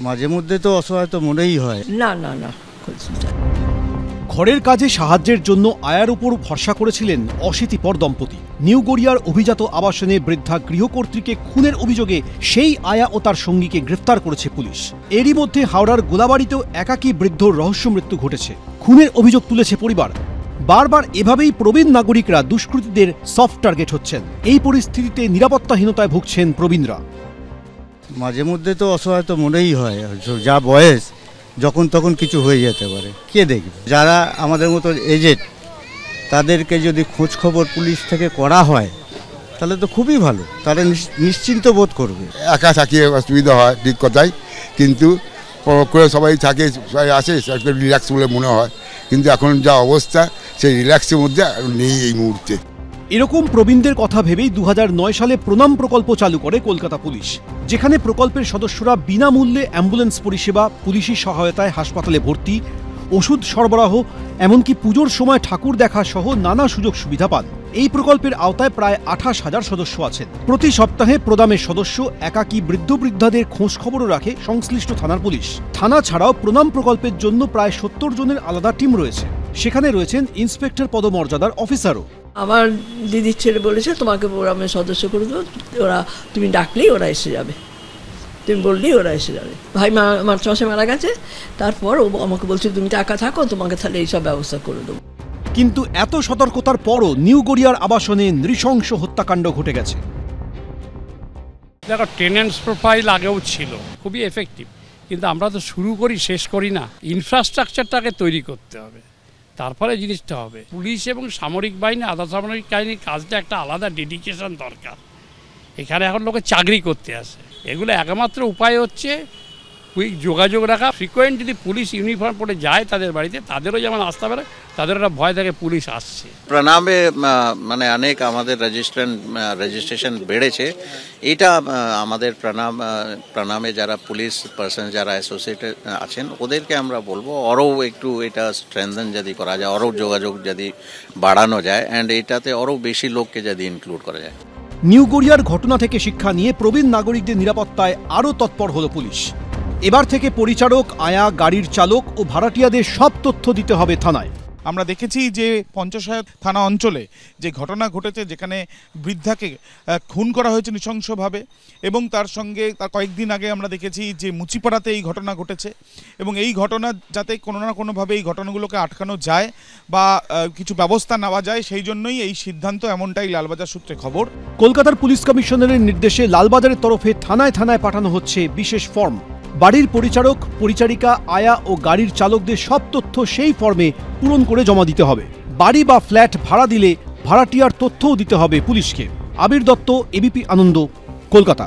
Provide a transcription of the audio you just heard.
মাঝে মধ্যে তো অসহায় তো মনেই হয়। না না না, ঘরের কাজে সাহায্যের জন্য আয়ার উপর ভরসা করেছিলেন অশীতিপর দম্পতি। নিউ গড়িয়ার অভিজাত আবাসনে বৃদ্ধা গৃহকর্ত্রীকে খুনের অভিযোগে সেই আয়া ও তার সঙ্গীকে গ্রেফতার করেছে পুলিশ। এরই মধ্যে হাওড়ার গোলাবাড়িতেও একাকী বৃদ্ধর রহস্য মৃত্যু ঘটেছে। খুনের অভিযোগ তুলেছে পরিবার। বারবার এভাবেই প্রবীণ নাগরিকরা দুষ্কৃতীদের সফট টার্গেট হচ্ছেন। এই পরিস্থিতিতে নিরাপত্তাহীনতায় ভুগছেন প্রবীণরা। মাঝে মধ্যে তো অসহায় তো মনেই হয়, যা বয়স যখন তখন কিছু হয়ে যেতে পারে, কে দেখবে। যারা আমাদের মতো এজেড তাদেরকে যদি খোঁজ খবর পুলিশ থেকে করা হয় তাহলে তো খুবই ভালো, তারা নিশ্চিন্ত বোধ করবে। একা থাকিয়ে অসুবিধা হয়, ঠিক কথাই, কিন্তু করে সবাই থাকে, সবাই আসে, রিল্যাক্স বলে মনে হয়, কিন্তু এখন যা অবস্থা সেই রিল্যাক্সের মধ্যে নেই এই মুহূর্তে। এরকম প্রবীণদের কথা ভেবেই 2009 সালে প্রণাম প্রকল্প চালু করে কলকাতা পুলিশ, যেখানে প্রকল্পের সদস্যরা বিনামূল্যে অ্যাম্বুলেন্স পরিষেবা, পুলিশি সহায়তায় হাসপাতালে ভর্তি, ওষুধ সরবরাহ, এমনকি পুজোর সময় ঠাকুর দেখা সহ নানা সুযোগ সুবিধা পান। এই প্রকল্পের আওতায় প্রায় 28,000 সদস্য আছেন। প্রতি সপ্তাহে প্রণামের সদস্য একাকী বৃদ্ধ বৃদ্ধাদের খোঁজ খবরও রাখে সংশ্লিষ্ট থানার পুলিশ। থানা ছাড়াও প্রণাম প্রকল্পের জন্য প্রায় 70 জনের আলাদা টিম রয়েছে। সেখানে রয়েছেন ইন্সপেক্টর পদমর্যাদার অফিসারও। আমার দিদির ছেলে বলেছে তোমাকে প্রোগ্রামের সদস্য করে দেবো, ওরা তুমি ডাকলেই ওরা এসে যাবে, তুমি বললেই ওরা এসে যাবে। ভাই আমার চষে মারা গেছে, তারপর ও আমাকে বলছে তুমি টাকা থাকো, তোমাকে তাহলে এইসব ব্যবস্থা করে দেবো। কিন্তু এত সতর্কতার পরও নিউ গড়িয়ার আবাসনে নৃশংস হত্যাকাণ্ড ঘটে গেছে। দেখো, টেনেন্টস প্রোফাইল আগেও ছিল, খুবই এফেক্টিভ, কিন্তু আমরা তো শুরু করি শেষ করি না। ইনফ্রাস্ট্রাকচারটাকে তৈরি করতে হবে, তারপরে জিনিসটা হবে। পুলিশ এবং সামরিক বাহিনী, আধা সামরিক বাহিনীর কাজটা একটা আলাদা ডেডিকেশন দরকার। এখানে এখন লোকে চাকরি করতে আসে, এগুলো একমাত্র উপায় হচ্ছে কুইক যোগাযোগ রাখা। ফ্রিকোয়েন্ট যদি পুলিশ ইউনিফর্ম পরে যায় তাদের বাড়িতে, তাদেরও যেমন আসতে পারে, তাদের একটা ভয় থাকে পুলিশ আসছে। প্রণামে মানে অনেক আমাদের রেজিস্ট্রেশন বেড়েছে। এটা আমাদের প্রণামে যারা পুলিশ পার্সন যারা অ্যাসোসিয়েটেড আছেন ওদেরকে আমরা বলবো আরও একটু এটা স্ট্রেংথেন যদি করা যায়, আরও যোগাযোগ যদি বাড়ানো যায়, অ্যান্ড এটাতে আরও বেশি লোককে যদি ইনক্লুড করা যায়। নিউ গড়িয়ার ঘটনা থেকে শিক্ষা নিয়ে প্রবীণ নাগরিকদের নিরাপত্তায় আরও তৎপর হল পুলিশ। এবার থেকে পরিচারক, আয়া, গাড়ির চালক ও ভাড়াটিয়াদের সব তথ্য দিতে হবে থানায়। আমরা দেখেছি যে পঞ্চাশায়ত থানা অঞ্চলে যে ঘটনা ঘটেছে, যেখানে বৃদ্ধাকে খুন করা হয়েছে নৃশংসভাবে, এবং তার সঙ্গে তার কয়েকদিন আগে আমরা দেখেছি যে মুচিপাড়াতে এই ঘটনা ঘটেছে, এবং এই ঘটনা যাতে কোনো না কোনোভাবে এই ঘটনাগুলোকে আটকানো যায় বা কিছু ব্যবস্থা নেওয়া যায়, সেই জন্যই এই সিদ্ধান্ত, এমনটাই লালবাজার সূত্রে খবর। কলকাতার পুলিশ কমিশনারের নির্দেশে লালবাজারের তরফে থানায় থানায় পাঠানো হচ্ছে বিশেষ ফর্ম। বাড়ির পরিচারক, পরিচারিকা, আয়া ও গাড়ির চালকদের সব তথ্য সেই ফর্মে পূরণ করে জমা দিতে হবে। বাড়ি বা ফ্ল্যাট ভাড়া দিলে ভাড়াটিয়ার তথ্যও দিতে হবে পুলিশকে। আবির দত্ত, এবিপি আনন্দ, কলকাতা।